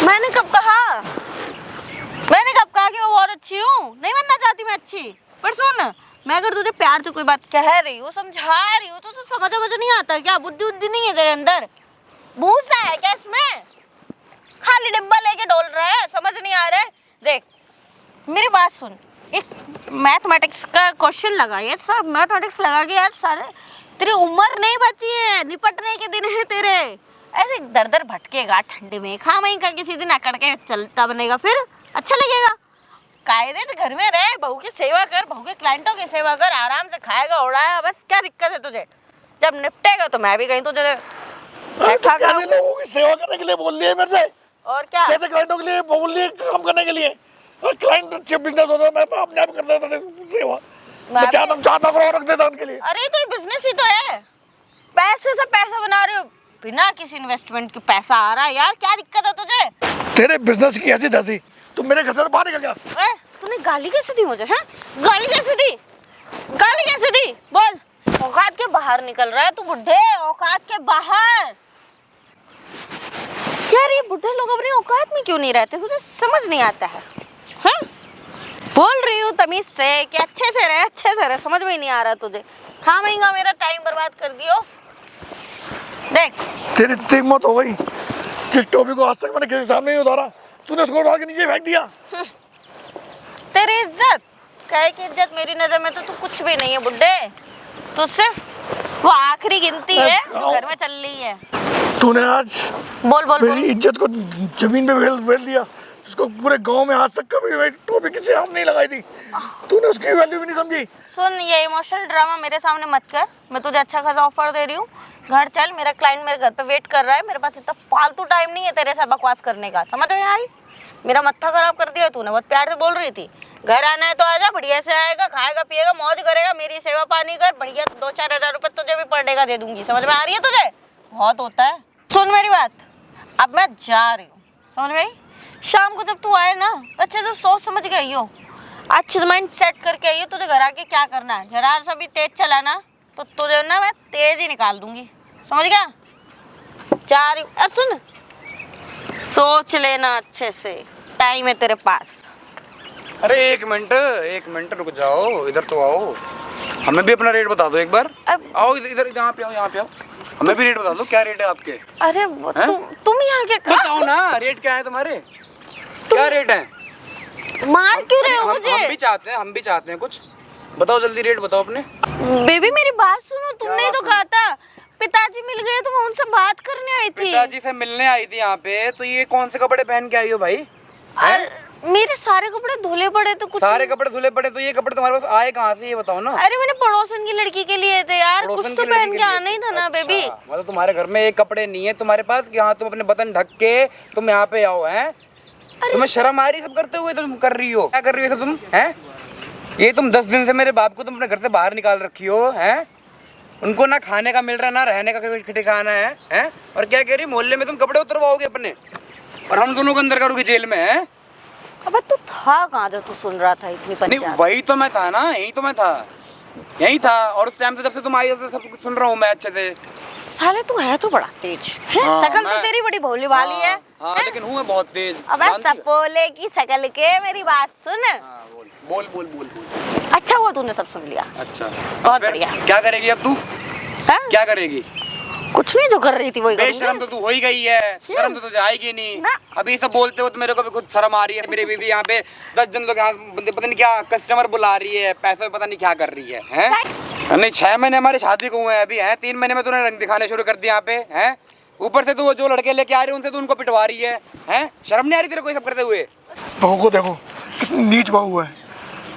मैंने कब कहा कि मैं बहुत अच्छी हूँ? नहीं बनना चाहती मैं अच्छी, पर सुन, मैं अगर तुझे प्यार से कोई बात कह रही हूँ, समझा रही हूँ, तो समझ नहीं आता क्या? बुद्धि उद्धि नहीं है तेरे अंदर? भूसा है क्या इसमें? खाली डिब्बा लेके डोल रहा है, समझ नहीं आ रहा है? देख मेरी बात सुन, एक मैथमेटिक्स का क्वेश्चन लगा, ये सब मैथमेटिक्स लगा के यार सारे, तेरी उम्र नहीं बची है, निपटने के दिन है तेरे, ऐसे दर दर भटकेगा ठंडे में, खा वहीं का किसी दिन अकड़ के चलता बनेगा, फिर अच्छा लगेगा। कायदे से घर में रह, बहू की सेवा कर, बहू के क्लाइंटों की सेवा कर, आराम से खाएगा उड़ाएगा, बस क्या दिक्कत है तुझे? जब निपटेगा तो मैं भी कहीं तुझे बैठा कर लोगों की सेवा करने के लिए बोल लिए मेरे से, और क्या। कैसे क्लाइंटों के लिए बोल लिए काम करने के लिए, और क्लाइंट अच्छे बिजनेस होता है, मैं अपने आप कर देता था सेवा, मैं चाहता करो रख देता उनके लिए। अरे तो बिजनेस ही तो है, पैसे से पैसा बना रहे हो, बिना किसी इन्वेस्टमेंट के पैसा आ रहा है यार, क्या दिक्कत है तुझे? तेरे बिजनेस की ऐसी तैसी, तुम मेरे घर से बाहर निकल गया। तूने गाली कैसे दी मुझे? हैं? गाली कैसे दी? गाली कैसे दी? बोल। औकात के बाहर निकल रहा है तू बुड्ढे, औकात के बाहर। यार ये बुड्ढे लोग अपनी औकात में क्यों नहीं रहते, मुझे समझ नहीं आता है। हैं? बोल रही हूँ तमीज से कि अच्छे से रहे, अच्छे से रहे, समझ में ही नहीं आ रहा तुझे। हाँ महंगा मेरा टाइम बर्बाद कर दियो। देख तेरी इतनी हिम्मत हो गई, जिस टॉपिक को आज तक मैंने किसी सामने नहीं उतारा, तूने उसको उठा के नीचे फेंक दिया। तेरी इज्जत, कहे की इज्जत मेरी नजर में तो तू कुछ भी नहीं है बुड्ढे, तो सिर्फ वो आखिरी गिनती है जो घर में चल रही है। तूने आज बोल बोल मेरी बोल। इज्जत को जमीन पे फेल दिया, जिसको पूरे गांव में आज तक कभी टॉपिक किसी हाथ नहीं लगाई थी, तूने उसकी वैल्यू भी नहीं समझी। सुन, ये इमोशनल ड्रामा मेरे सामने मत कर, मैं तुझे अच्छा खासा ऑफर दे रही हूँ, घर चल, मेरा क्लाइंट मेरे घर पे वेट कर रहा है, मेरे पास इतना फालतू टाइम नहीं है तेरे साथ बकवास करने का, समझ में आई? मेरा मत्था खराब कर दिया तूने, बहुत प्यार से बोल रही थी, घर आना है तो आजा, बढ़िया से आएगा, खाएगा पिएगा, मौज करेगा, मेरी सेवा पानी कर, बढ़िया 2-4 हज़ार रुपये तुझे भी पर डे का दे दूंगी, समझ में आ रही है तुझे? बहुत होता है। सुन मेरी बात, अब मैं जा रही हूँ, समझ में आई? शाम को जब तू आए ना, अच्छे से सोच समझ के आई हो, अच्छे से माइंड सेट करके आई हो, तुझे घर आके क्या करना है, जरा सा भी तेज चला ना तो तुझे ना मैं तेज ही निकाल दूंगी, समझ गया? जा रही हूँ। सुन, सोच लेना अच्छे से, टाइम है तेरे पास। अरे एक मिनट रुक जाओ, इधर तो आओ, हमें भी अपना रेट बता दो एक बार। आओ इधर, यहाँ पे आओ, यहाँ पे आओ, हमें भी रेट बता दो, क्या रेट है आपके? अरे तुम यहाँ क्या बताओ ना, रेट क्या है तुम्हारे, क्या रेट है? मार क्यों रहे हो मुझे? हम भी चाहते हैं कुछ, बताओ जल्दी रेट बताओ अपने। बेबी मेरी बात सुनो, तुमने ही तो कहा था पिताजी मिल गए तो मैं उनसे बात करने आई थी। पिताजी से मिलने आई थी यहाँ पे, तो ये कौन से कपड़े पहन के आई हो भाई? मेरे सारे कपड़े धुले पड़े तो कुछ सारे कपड़े धुले पड़े, तो ये कपड़े तुम्हारे पास आए कहाँ से, ये बताओ ना। अरे मैंने पड़ोसन की लड़की के लिए थे यार, कुछ तो पहन के आना ही था ना बेबी। मतलब तुम्हारे घर में एक कपड़े नहीं है तुम्हारे पास कि हाँ तुम अपने बदन ढक के तुम यहाँ पे आओ, हैं? तुम्हें शर्म आ रही सब करते हुए, तुम कर रही हो, क्या कर रही हो तुम, हैं? ये तुम 10 दिन से मेरे बाप को तुम अपने घर से बाहर निकाल रखी हो, हैं? उनको ना खाने का मिल रहा ना रहने का कोई ठिकाना है, हैं? और क्या कह रही, मोहल्ले में तुम कपड़े उतरवाओगे अपने, और हम दोनों को अंदर करोगे जेल में, हैं? अबे तू था कहाँ जब तू सुन रहा था इतनी पंचायत? नहीं वही तो मैं था ना, यही था, और उस टाइम से जब से तुम आई हो सब कुछ सुन रहा हूँ मैं अच्छे से। साले तू है तो बड़ा तेज है, हाँ, शकल तो तेरी बड़ी भोली भाली है। हाँ, लेकिन हूँ मैं बहुत तेज। अबे सपोले की शकल के, मेरी बात सुन। हाँ, बोल बोल बोल बोल। अच्छा हुआ तूने सब सुन लिया, अच्छा बहुत फिर बढ़िया। क्या करेगी अब तू, हाँ? क्या करेगी? कुछ नहीं, जो कर रही थी वही करूंगी। बेशरम तो तू हो ही गई है, शर्म तो तुझे आएगी नहीं। ना। अभी सब बोलते हो तो मेरे को भी खुद शर्म आ रही है, मेरी बीवी यहाँ पे 10 जन लोग यहाँ पता नहीं क्या कस्टमर बुला रही है, पैसे पता नहीं क्या कर रही है, हैं? नहीं 6 महीने हमारी शादी को हुए हैं अभी, हैं? 3 महीने में तूने रंग दिखाने शुरू कर दिया यहाँ पे, हैं? ऊपर से तू जो लड़के लेके आ रही है उनसे तू उनको पिटवा रही है, हैं? शर्म नहीं आ रही तेरे को ये सब करते हुए? बहू को देखो कितनी नीच बहू है,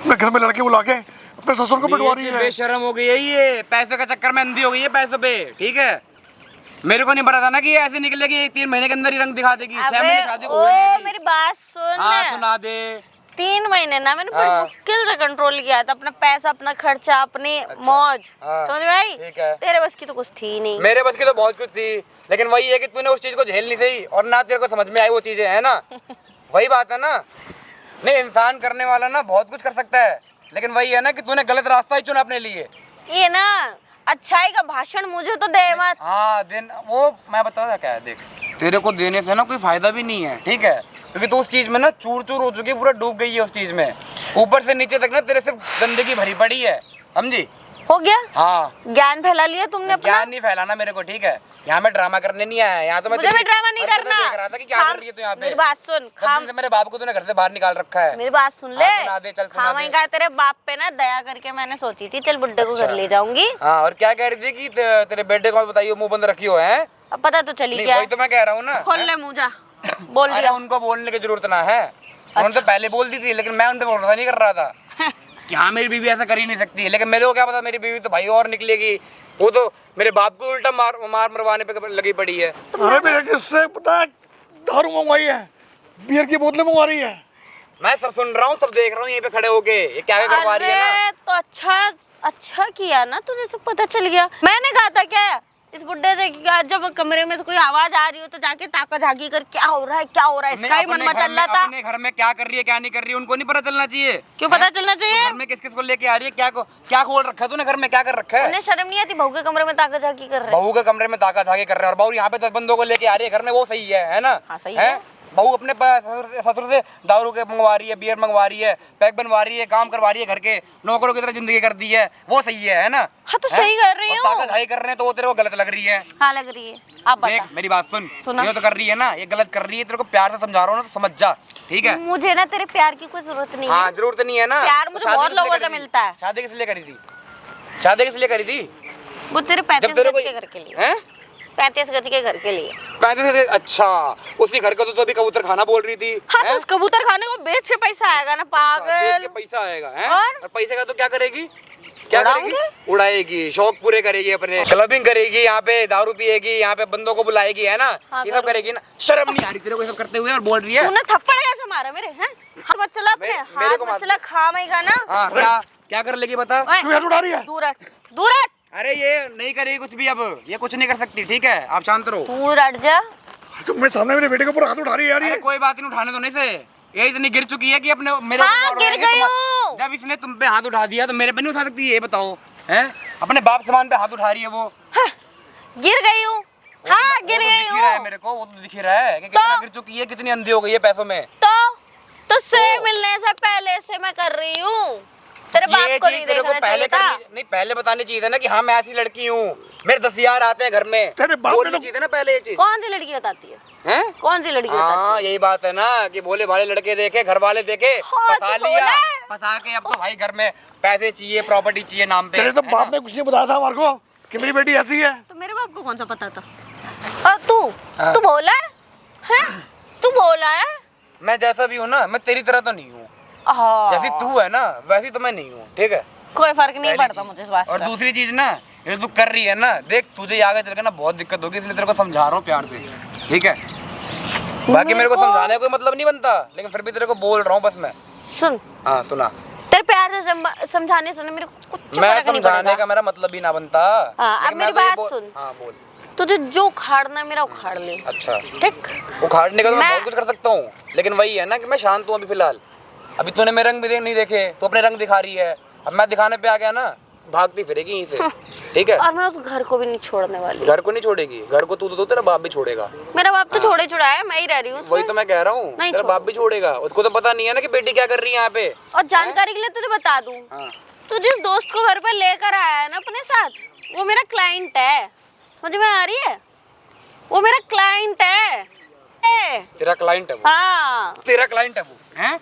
मैं घर में लड़के बुला के अपने ससुर को पिटवा रही है। बेशरम हो गई है ये, पैसे का चक्कर में अंधी हो गई है पैसों पे, ठीक है? मेरे को नहीं पता था ना कि ये ऐसे निकलेगी, 3 महीने के अंदर ही रंग दिखा देगी। 6 महीने शादी को हुए नहीं। मेरी बात सुन। हाँ सुना दे। 3 महीने ना मैंने बड़ी मुश्किल से कंट्रोल किया था, अपना पैसा, अपना खर्चा, अपनी मौज, समझ में आई? ठीक है। तेरे बस की तो कुछ थी नहीं। मेरे बस की तो बहुत कुछ थी, लेकिन वही है कि तूने उस चीज को झेल नहीं सही, और ना तेरे को समझ में आई वो चीजें, है ना? वही बात है ना। नहीं, इंसान करने वाला ना बहुत कुछ कर सकता है, लेकिन वही है ना कि तूने गलत रास्ता ही चुना अपने लिए। ये ना अच्छाई का भाषण मुझे तो दे मत। हाँ दिन वो मैं बता क्या है, देख तेरे को देने से ना कोई फायदा भी नहीं है, ठीक है? क्योंकि तू उस चीज में ना चूर चूर हो चुकी है, पूरा डूब गई है उस चीज में, ऊपर से नीचे तक ना तेरे से गंदगी भरी पड़ी है, समझी? हो गया? हाँ ज्ञान फैला लिया तुमने अपना। ज्ञान नहीं फैलाना मेरे को, ठीक है? यहाँ मैं ड्रामा करने नहीं आया, यहाँ तो मैं मुझे भी ड्रामा नहीं करना। देख रहा था कि क्या कर रही है तू यहाँ पे। मेरी बात सुन, खाम से मेरे बाप को तूने घर से बाहर निकाल रखा है। मेरी बात सुन ले। हाँ, सुना दे, चल सुना दे। का तेरे बाप पे ना दया करके मैंने सोची थी चल बुड्ढे को घर ले जाऊंगी। हाँ, और क्या कह रही थी कि तेरे बेटे को बताइए मुंह बंद रखी हो, है? अब पता तो चली नहीं गया वही तो मैं कह रहा हूँ ना। खोल ले मुंह जा बोल अरे दिया उनको बोलने की जरूरत ना है, उन्होंने तो पहले बोल दी थी, लेकिन मैं उन पे भरोसा नहीं कर रहा था कि हाँ मेरी बीवी ऐसा कर ही नहीं सकती। लेकिन मेरे को क्या पता, मेरी बीवी तो भाई और निकलेगी, वो तो मेरे बाप को उल्टा मार मरवाने पे लगी पड़ी है। अरे मेरे किससे पता है दारू मंगवाई है, बियर की बोतलें मंगवा रही है। मैं सब सुन रहा हूँ, सब देख रहा हूँ यहीं पे खड़े होके, ये क्या क्या करवा रही है ना। अरे तो अच्छा किया ना, तुझे सब पता चल गया। मैंने कहा था क्या इस बुड्ढे से कि जब कमरे में से कोई आवाज आ रही हो तो जाके ताका झाकी कर क्या हो रहा है क्या हो रहा है, इसका ही मन में चल रहा था। अपने घर में क्या कर रही है क्या नहीं कर रही है उनको नहीं पता चलना चाहिए। क्यों पता चलना चाहिए? घर में किस किस को लेके आ रही है, क्या खोल रखा है तूने घर में, क्या कर रखा है? उन्हें शर्म नहीं आती बहू के कमरे में ताका झाकी कर रहे हैं? बहू के कमरे में ताका झाकी कर रहे हैं और बहू यहाँ पे 10 बंदों को लेके आ रही है घर में, वो सही है ना? हाँ, सही है। बहू अपने ससुर से दारू के मंगवा रही है, बियर मंगवा रही है, पैक बनवा रही है, काम करवा रही है, घर के नौकरों की तरह जिंदगी कर दी है, वो सही है ना? हाँ तो सही कर रही और हूँ। ताका झाकी कर रहे हैं तो वो तेरे को गलत लग रही है। हाँ लग रही है। आप देख बता। मेरी बात सुन, सुना। ये तो कर रही है ना, ये गलत कर रही है, तेरे को प्यार से समझा रहा हूँ ना, तो समझ जा, ठीक है? मुझे ना तेरे प्यार की कोई जरूरत नहीं हाँ है। जरूरत नहीं है ना। प्यार तो मुझे शादी बहुत किस लिए लोगों करी से थी? मिलता है। शादी किस लिए करी थी? शादी किस लिए करी थी? वो तेरे जब 35 तेरे गज को के घर के लिए। हैं? 35 गज के घर के लिए। 35? अच्छा, उसी घर का तो अभी कबूतर खाना बोल रही थी। हाँ हैं? तो उस कबूतर खाने को बेच के पैसा आएगा ना देख पागल। के पैसा आएगा हैं? और? पैसे का तो क्या करेगी? क्या उड़ाऊंगी? करेगी? उड़ाएगी, शौक पूरे करेगी अपने, क्लबिंग करेगी, यहाँ पे दारू पिएगी, यहाँ पे बंदों को बुलाएगी, है ना? हाँ, ये सब करेगी ना। शर्म नहीं आ रही तेरे को ये सब करते हुए और बोल रही है? तूने थप्पड़ कैसे मारा मेरे? हैं? हाथ मत चला अपने, मेरे हाथ को मत मार चला, खा मैं खाना। हाँ क्या कर लेगी बता? ओए, तू यार उड़ा रही है। दूर हट, दूर हट। अरे ये नहीं करेगी कुछ भी, अब ये कुछ नहीं कर सकती, ठीक है? आप शांत रहो। दूर हट जा। तो मेरे सामने मेरे बेटे के ऊपर हाथ उठा रही है यार अरे ये। कोई बात नहीं, उठाने दो नहीं से, ये इतनी गिर चुकी है कि अपने मेरे हाँ, ऊपर गिर उड़ाएगी, गई हूँ। जब इसने तुम पे हाथ उठा दिया तो मेरे पे नहीं उठा सकती, ये बताओ हैं? अपने बाप समान पे हाथ उठा रही है वो। हाँ, गिर गई हूँ। हाँ गिर वो तो गई दिख ही रहा है हूँ। मेरे को, वो तो दिख ही रहा है कि कितना गिर चुकी है, कितनी अंधी हो गई है पैसों में। तो से मिलने से पहले से मैं कर रही हूँ। तेरे बाप ये को चीज नहीं तेरे को देखना पहले चाहिए था। नहीं, पहले बतानी चाहिए था ना कि हाँ मैं ऐसी लड़की हूँ, मेरे 10 यार आते हैं घर में, तेरे बाप ने बोलनी तो- चाहिए था ना पहले ये चीज। कौन सी लड़की बताती है? हैं? कौन सी लड़की बताती हाँ यही बात है ना कि भोले भाले लड़के देखे, घर वाले देखे, हाँ, फंसा तो लिया, बोला। फंसा के अब तो भाई घर में पैसे चाहिए, प्रॉपर्टी चाहिए नाम पे। तेरे तो है बाप ना? ने कुछ नहीं बताया था हमारे को कि मेरी बेटी ऐसी है। तो मेरे बाप को कौन सा पता था? और तू बोला है? तू बोला है? मैं जैसा भी हूँ ना, मैं तेरी तरह तो नहीं हूँ, हाँ। जैसी तू है ना वैसी तो मैं नहीं हूँ, ठीक है? कोई फर्क नहीं पहली पड़ता चीज। मुझे इस बात और से। दूसरी चीज ना, ये तू कर रही है ना, देख तुझे आगे चल के ना बहुत दिक्कत होगी, इसलिए तेरे को समझा रहा हूँ प्यार से, ठीक है? बाकी मेरे को समझाने का कोई मतलब नहीं बनता, लेकिन फिर भी तेरे को बोल रहा हूँ बस मैं। सुन, हाँ सुना। तेरे प्यार से समझाने से ना मेरे को कुछ मैं फर्क नहीं समझाने पड़ेगा। का मेरा मतलब ही ना बनता। हाँ, अब लेकिन मेरी मैं तो ये बात सुन। हाँ बोल। तुझे जो उखाड़ना है मेरा उखाड़ ले। अच्छा, ठीक? उखाड़ने का तो मैं मैं- बहुत कुछ कर सकता हूँ, लेकिन वही है ना कि मैं शांत हूँ अभी फिलहाल। अभी तूने मेरे रंग भी नहीं देखे, तो अपने रंग दिखा रही है, अब मैं दिखाने पे आ गया ना, भागती फिरेगी यहीं से, ठीक है? और मैं उस घर को भी नहीं छोड़ने वाली। घर को नहीं छोड़ेगी, घर को तू तो तेरा बाप भी छोड़ेगा। मेरा बाप तो छोड़े छुड़ा है, मैं ही रह रही हूँ वही उसमें। तो मैं कह रहा हूँ, नहीं तेरा बाप भी छोड़ेगा, उसको तो पता नहीं है ना कि बेटी क्या कर रही है यहाँ पे। और जानकारी के लिए तुझे बता दूं, हाँ। तू जिस दोस्त को घर पे लेकर आया है ना अपने साथ, वो मेरा क्लाइंट है। समझ में आ रही है? वो मेरा क्लाइंट है। तेरा क्लाइंट है वो? हाँ। तेरा क्लाइंट है वो? हैं?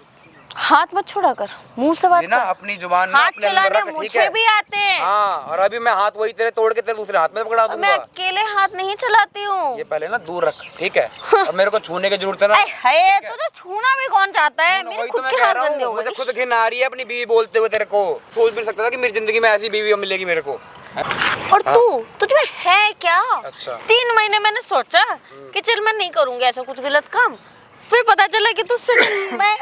हाथ मत छोड़ा कर, मुंह से बात ये ना कर। अपनी जुबान ना हाथ अपने अंदर चलाने रख, ठीक मुझे है? भी आते हैं। हाँ, और अभी मैं हाथ वही तेरे तोड़ के तेरे दूसरे हाथ में पकड़ा और मैं दूंगा। अकेले हाथ नहीं चलाती हूँ। ये पहले ना दूर रख, ठीक है? और मेरे को छूने की जरूरत है ना। है तुझे छूना भी कौन चाहता है? मेरे वही तो खुद मैं के कह हाथ रहा गंदे हो हूँ, मुझे गए। खुद घिन आ रही है अपनी बीवी बोलते हुए तेरे को। सोच भी सकता था कि मेरी जिंदगी में ऐसी बीवी मिलेगी मेरे को। और तू तुझमें है क्या? अच्छा। 3 महीने मैंने सोचा कि चल मैं नहीं करूंगी ऐसा कुछ गलत काम, फिर पता चला कि तुझसे मैं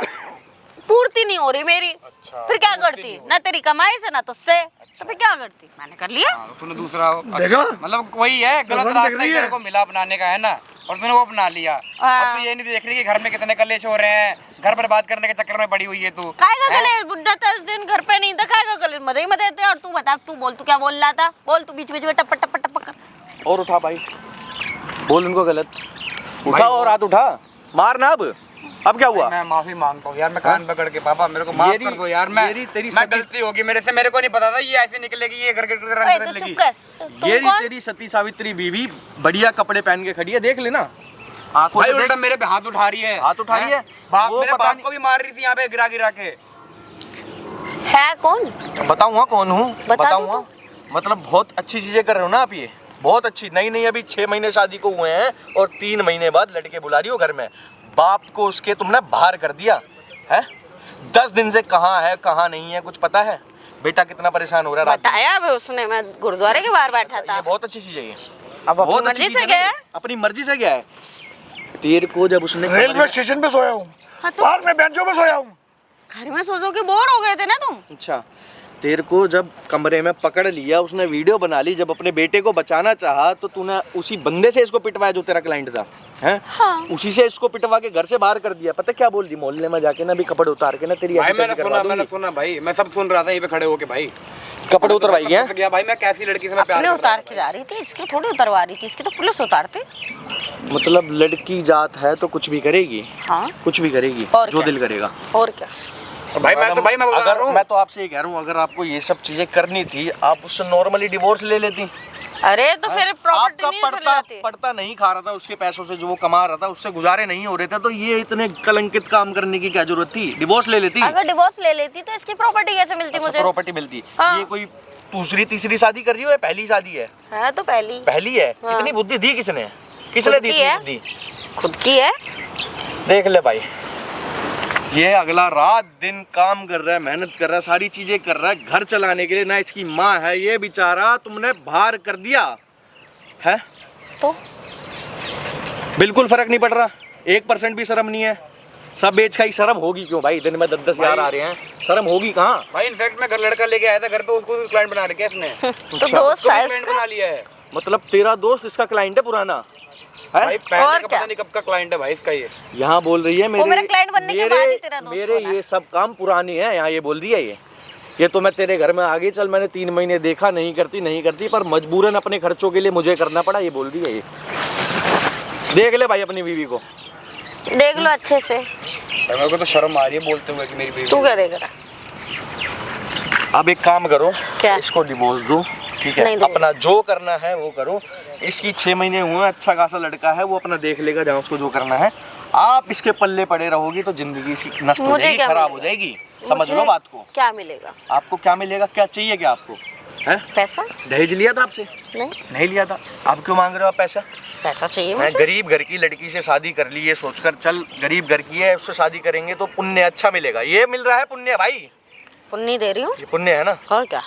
पूर्ति नहीं हो रही मेरी। अच्छा, फिर क्या करती? ना तेरी कमाई से ना तुझसे। तो फिर क्या करती? मैंने कर लिया। हाँ, तूने दूसरा देखा? मतलब वही है, गलत रंग रास्ता दिख रही ही है। तेरे को मिला अपनाने का, है ना? और तूने वो अपना लिया। अब तो ये नहीं देख रही कि घर में कितने कलेश हो रहे हैं, घर बर्बाद करने के चक्कर में पड़ी हुई है तू। काय का कलेश? बुड्ढा 10 दिन घर पे नहीं था, काय का कलेश? मजे ही मजे थे। और तू बता, तू बोल, तू क्या बोल रहा था? बोल, तू बीच बीच में टप टप टप कर। और उठा भाई, बोल उनको गलत उठा और हाथ उठा, मारना। अब क्या हुआ? मैं माफी मांगता हूँ यार, मैं कान पकड़ के, पापा मेरे को माफ कर दो यार। मैं तेरी गलती होगी मेरे से, मेरे को नहीं पता था ये ऐसे निकलेगी, ये घर के ओए, रंग तू बदलेगी। चुप कर। तू ये कौन? तेरी सती सावित्री बीवी बढ़िया कपड़े पहन के खड़ी है, देख लेना आंखों भाई से देख। उल्टा मेरे पे हाथ उठा रही है। हाथ उठा रही है? बाप वो मेरे पता बाप नहीं- को भी मार रही थी यहाँ पे गिरा गिरा के। है कौन? बताऊंगा कौन हूँ, बता दो बताऊंगा। मतलब बहुत अच्छी चीजें कर रहे हो ना आप ये, बहुत अच्छी। नई नई अभी 6 महीने शादी को हुए हैं और 3 महीने बाद लड़के बुला रही हो घर में। बाप को उसके तुमने बाहर कर दिया है। 10 दिन से कहाँ है कहाँ नहीं है कुछ पता है? बेटा कितना परेशान हो रहा है रात दिन। बताया अभी उसने, मैं गुरुद्वारे के बाहर बैठा था। ये बहुत अच्छी चीज है ये। अब अपनी बहुत अच्छी मर्जी चीज से है ना गया ये। अपनी मर्जी से गया है। तेरे को जब उसने रेलवे स्टेशन पे सोया हूँ, हाँ तो पार्क में बेंचों पे सोया हूँ। घर में सो के बोर हो गए थे ना तुम। अच्छा, तेरे को जब कमरे में पकड़ लिया, उसने वीडियो बना ली, जब अपने बेटे को बचाना चाहा तो तूने उसी बंदे से इसको पिटवाया जो तेरा क्लाइंट था, हैं? हाँ। उसी से इसको पिटवा के घर से बाहर कर दिया। पता क्या बोल रही मोहल्ले में जाके ना, भी कपड़े उतार के ना तेरी भाई ऐसी मैंने तैसी सुना करवा दूंगी। भाई, मैं सब सुन रहा था यहीं पे खड़े होके भाई। कपड़े उतरवाई मैं हैं? फंस गया भाई, मैं कैसी लड़की से मैं प्यार अपने कर रहा उतार के जा रही थी, इसकी थोड़ी उतरवा रही थी, इसकी तो पुलिस उतारती। मतलब लड़की जात है तो कुछ भी करेगी। हाँ कुछ भी करेगी और जो क्या? दिल करेगा। और क्या। था। भाई मैं बता अगर रहा हूँ, मैं तो आपसे ये कह रहा हूँ, अगर आपको ये सब चीजें करनी थी आप उससे नॉर्मली डिवोर्स ले लेती। अरे तो फिर प्रॉपर्टी आपका नहीं चली पड़ता जाती। पड़ता नहीं खा रहा था उसके पैसों से, जो वो कमा रहा था उससे गुजारे नहीं हो रहे थे, तो ये इतने कलंकित काम करने की क्या जरूरत थी? डिवोर्स ले लेती। अगर डिवोर्स ले लेती तो इसकी प्रॉपर्टी कैसे मिलती मुझे? प्रॉपर्टी मिलती। हाँ। ये कोई दूसरी तीसरी शादी कर रही हो या पहली शादी है? है तो पहली पहली है। हाँ। इतनी बुद्धि दी किसने? किसने खुद दी की इतनी है। बुद्धि? खुद की है। देख ले भाई, ये अगला रात दिन काम कर रहा है, मेहनत कर रहा है, सारी चीजें कर रहा है घर चलाने के लिए। ना इसकी माँ है, ये बेचारा तुमने बाहर कर दिया है। तो बिल्कुल फर्क नहीं पड़ रहा, 1% भी शर्म नहीं है। सब बेच खाई। शर्म होगी क्यों भाई? दिन में 10-10 यार आ रहे हैं, शर्म होगी कहाँ? भाई इनफैक्ट मैं घर लड़का लेके आया था घर पे, उसको क्लाइंट बना रखा है इसने। तो दोस्त है क्लाइंट इसका। बना लिया है मतलब तेरा दोस्त इसका क्लाइंट है पुराना है? भाई, पहले और का क्या? पता नहीं कब का क्लाइंट है भाई इसका ये। यहाँ बोल रही है मेरा client बनने के बाद ही तेरा दोस्त मेरे बना। ये सब काम पुरानी है, यहाँ ये बोल दिया ये तो मैं तेरे घर में आगे चल, मैंने 3 महीने देखा, नहीं करती पर मजबूरन अपने खर्चों के लिए मुझे करना पड़ा, ये बोल दिया ये। देख ले भाई अपनी बीवी को। देख लो अच्छे से। भाई मेरे को तो शर्म आ रही है बोलते हुए कि मेरी बीवी। तू करेगा? अब एक काम करो, क्या? इसको डिवोर्स दो, ठीक है? नहीं दूंगी। अपना जो करना है वो करो। इसकी 6 महीने हुए, अच्छा खासा लड़का है, वो अपना देख लेगा जहाँ उसको जो करना है। आप इसके पल्ले पड़े रहोगी तो जिंदगी इसकी नष्ट हो मुझे जाएगी, क्या खराब हो मिलेगा? जाएगी। समझ लो मुझे बात को। क्या मिलेगा? आपको क्या मिलेगा? क्या चाहिए क्या आपको? है पैसा? दहेज लिया था आपसे? नहीं, नहीं लिया था। आप क्यों मांग रहे हो आप पैसा? पैसा चाहिए मैं मुझे। गरीब घर की लड़की से शादी कर ली, ये सोचकर चल गरीब घर की है, उससे शादी करेंगे तो पुण्य अच्छा मिलेगा। ये मिल रहा है पुण्य भाई, पुण्य दे रही हूँ। ये पुण्य है ना। और क्या?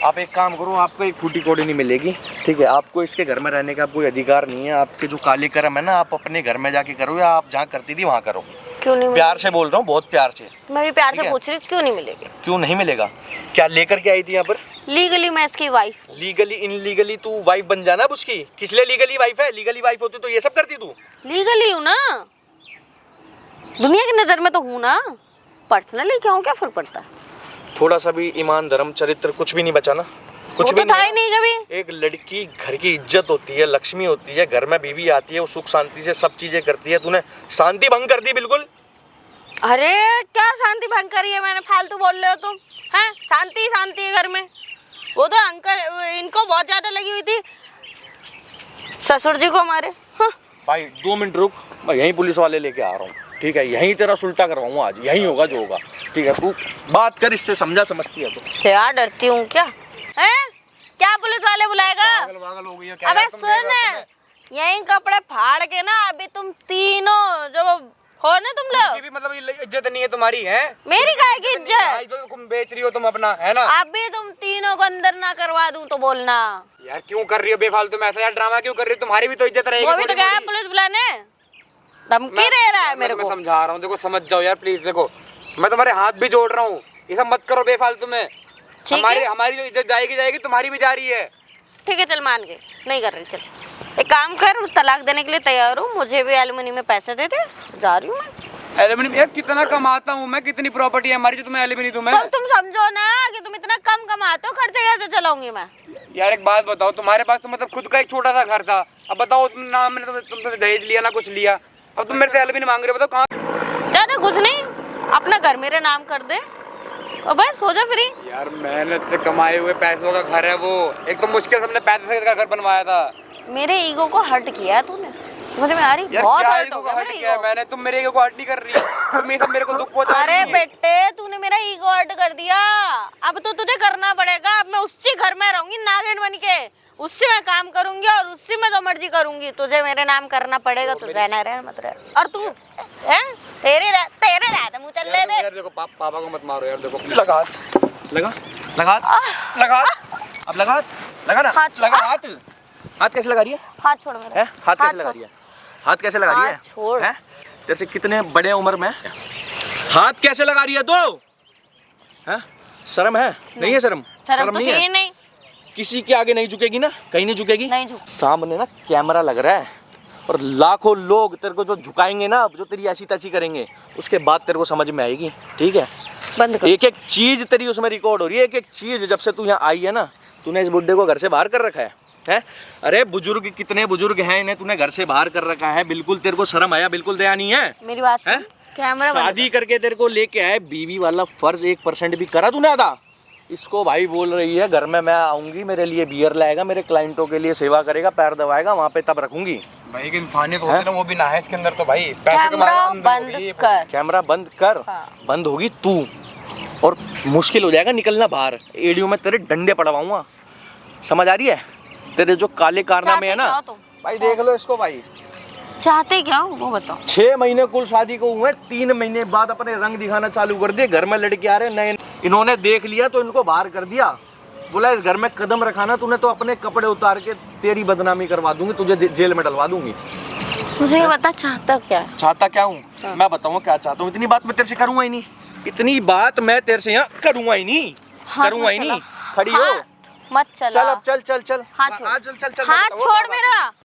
आप एक काम करो, आपको एक फूटी कोड़ी नहीं मिलेगी, ठीक है? आपको इसके घर में रहने का कोई अधिकार नहीं है। आपके जो काले कर्म है ना, आप अपने घर में जाके करो या आप जहाँ करती थी वहाँ करो। क्यों नहीं प्यार से बोल रहा हूँ, बहुत प्यार से। मिलेगी? मैं भी प्यार ठीक से है। पूछ रही हूँ, क्यों नहीं मिलेगी? क्यों नहीं मिलेगा? क्या लेकर के आई थी यहाँ पर? लीगली मैं इसकी वाइफ। लीगली इनलीगली तू वाइफ बन जाना अब उसकी। किस लिए लीगली वाइफ है? लीगली वाइफ होती तो ये सब करती तू। लीगली हूँ ना, दुनिया की नजर में तो हूँ ना। पर्सनली क्या हूँ, क्या फर्क पड़ता है? थोड़ा सा भी ईमान धर्म चरित्र कुछ भी नहीं बचा ना। कुछ वो भी तो था नहीं। ही नहीं कभी। एक लड़की घर की इज्जत होती है, लक्ष्मी होती है, घर में बीवी आती है, वो सुख शांति से सब चीजें करती है। तूने शांति भंग कर दी बिल्कुल। अरे क्या शांति भंग करी है मैंने? फालतू बोल रहे हो तुम। हैं? शांति शांति है घर में। वो तो अंकल इनको बहुत ज्यादा लगी हुई थी, ससुर जी को हमारे। हाँ। भाई 2 मिनट रुक, मैं यहीं पुलिस वाले लेके आ रहा हूँ, ठीक है? यहीं तेरा सुलटा करवाऊंगा आज, यहीं होगा जो होगा, ठीक है? तू बात कर इससे, समझा समझती है तो। यार डरती हूँ क्या? हैं? क्या पुलिस वाले बुलाएगा? पागल हो गई है क्या अबे यार तुम? सुन, यहीं कपड़े फाड़ के ना अभी तुम तीनों जब हो ना तुम ये लोग। भी मतलब इज्जत नहीं है तुम्हारी, है? मेरी काहे की इज्जत? जो तुम बेच रही हो तुम अपना, है ना? अभी तुम तीनों को अंदर ना करवा दूं तो बोलना। यार क्यों कर रही हो बेफालतू में ऐसा? यार ड्रामा क्यों कर रही हो? तुम्हारी भी तो इज्जत रहेगी। वो भी तो थोड़ी गया है मोड़ी। पुलिस बुलाने, धमकी दे रहा है मेरे मैं को। समझा रहा हूँ, देखो समझ जाओ यार प्लीज। देखो मैं तुम्हारे हाथ भी जोड़ रहा हूँ, ये सब मत करो बेफालतू में। ठीक हमारी है, हमारी जो इज्जत जाएगी तुम्हारी भी जा रही है। ठीक है, चल मान गए, नहीं कर रही। चल एक काम कर, तलाक देने के लिए तैयार हूँ, मुझे भी एलुमिनी में पैसे दे दे, जा रही हूँ मैं। एल्यूमिनियम यार कितना कमाता हूँ मैं, कितनी प्रॉपर्टी है हमारी जो तुम्हें एल्यूमिनियम दूं मैं। तो तुम समझो ना कि तुम इतना कम कमाते हो, खर्चे कैसे चलाऊंगी मैं? यार एक बात बताओ, तुम्हारे पास तो मतलब खुद का एक छोटा सा घर था, अब बताओ उसमें ना मैंने तुमसे दहेज लिया ना कुछ लिया, अब तुम मेरे से एल्यूमिनियम मांग रहे हो, बताओ कहाँ? ज्यादा कुछ नहीं, अपना घर मेरे नाम कर दे और बस हो जा फ्री। यार मेहनत से कमाए हुए पैसों का घर है वो, एक तो मुश्किल से हमने पैसे से घर बनवाया था। मेरे ईगो को हर्ट किया है तूने, समझ में आ रही? यार बहुत क्या हर्ट ईगो हो को गया हर्ट मेरा किया है ईगो। मैंने? तुम मेरे ईगो को हर्ट नहीं कर रही हो, तुम ये सब मेरे को दुख पहुंचा रही अरे है। बेटे तूने मेरा ईगो हर्ट कर दिया, अब तो तुझे करना पड़ेगा। अब मैं उसी घर में रहूंगी नागिन बन के, उससे मैं काम करूंगी और उससे मैं जो मर्जी करूंगी। तुझे मेरे नाम करना पड़ेगा, तू रहना मत रह। और तू हैं तेरे रहता मुँह चल ले यार देखो पापा को मत मारो यार। देखो लगा लगा लगा लगा अब लगा ना लगा हाथ कैसे लगा रही है? हाथ छोड़ मेरा। हैं? हाथ कैसे लगा रही है? हाथ कैसे लगा रही है? हाथ छोड़। हैं? तेरे से कितने बड़े उम्र में हाथ कैसे लगा रही है तो? हैं? शर्म है? नहीं है शर्म? शर्म तो नहीं है? चाहिए नहीं। किसी के आगे नहीं झुकेगी ना? कहीं नहीं झुकेगी? नहीं झुक। सामने ना कैमरा लग रहा है और लाखों लोग तेरे को जो झुकाएंगे ना, जो तेरी ऐसी तैसी करेंगे, उसके बाद तेरे को समझ में आएगी। ठीक है? बंद कर। एक एक चीज तेरी उसमें रिकॉर्ड हो रही है। एक एक चीज जब से तू यहाँ आई है ना, तूने इस बुड्ढे को घर से बाहर कर रखा है। हैं? अरे बुजुर्ग कितने बुजुर्ग हैं, इन्हें तूने घर से बाहर कर रखा है। बिल्कुल तेरे को शर्म आया? बिल्कुल दया नहीं है? मेरी बात हैं? सुन। कैमरा बंद शादी करके तेरे को लेके आए, बीवी वाला फर्ज 1% भी करा तूने अदा? इसको भाई बोल रही है घर में मैं आऊंगी, मेरे लिए बियर लाएगा, मेरे क्लाइंटों के लिए सेवा करेगा, पैर दबाएगा, वहाँ पे तब रखूंगी। भाई एक इंसानियत होती है ना, वो भी ना है इसके अंदर तो भाई। पैसे कैमरा कमाने का अंदर बंद कर। कैमरा बंद कर। हाँ। बंद होगी तू और मुश्किल हो जाएगा निकलना बाहर। एडियो में तेरे डंडे पड़वाऊंगा, समझ आ रही है? तेरे जो काले कारनामे है ना चाहते क्या हो तुम? भाई, देख लो इसको भाई। चाहते क्या हो वो बताओ। 6 महीने कुल शादी को हुए, 3 महीने बाद अपने रंग दिखाना चालू कर दिए। घर में लड़के आ रहे नए, इन्होंने देख लिया तो इनको बाहर कर दिया। बोला इस घर में कदम रखाना तूने तो अपने कपड़े उतार के तेरी बदनामी करवा दूंगी, तुझे जेल में डलवा दूंगी। मुझे ये बता चाहता क्या है? चाहता क्या हूँ? मैं बताऊँ क्या चाहता हूँ? इतनी बात मैं तेरे से करूंगा ही नहीं। इतनी बात मैं तेरे से यहाँ करूंगा ही नहीं। हाथ करूंगा ही मत नहीं। चला। खड़ी हो, हाथ मत चला। चल अब चल चल चल। हाथ छोड़। आ, चल चल चल। हाथ छोड़ मेरा।